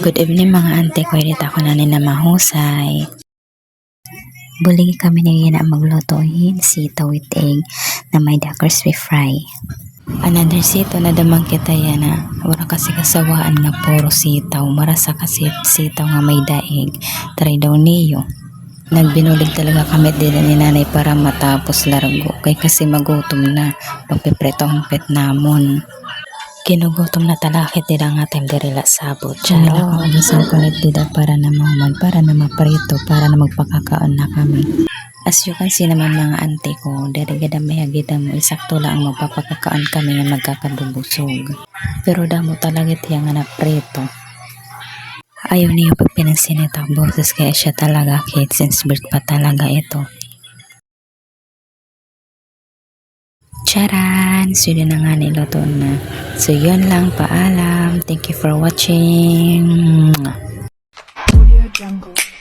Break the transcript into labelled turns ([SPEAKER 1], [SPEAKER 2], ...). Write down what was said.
[SPEAKER 1] Good evening mga ante ko, edit ako na nila mahusay. Buligi kami na yun ang maglutuin sitaw with egg na may da crispy fry. Another sito na damang kita yan na wala kasi kasawaan nga puro sitaw. Marasa kasi sitaw nga may daig. Try daw niyo. Nagbinulig talaga kami din ni nanay para matapos largo. Kay kasi magutom na pagpipreto ang pet namon. Kinugutom na talakit dida nga time dirila sabot. Chanila ko agisang kulit dida para na mahuman, para na maprito, para na magpakakaon na kami. As you can see naman mga ante ko, darigada may hagida mo, isakto lang magpapakakaon kami nga magkakabubusog. Pero damo talaga tiya nga na prito. Ayaw niyo pag pinansin ito, boses kaya siya talaga kid since birth pa talaga ito. Charan! So yun na nga niluto na. So yun lang, paalam. Thank you for watching.
[SPEAKER 2] Audio Jungle.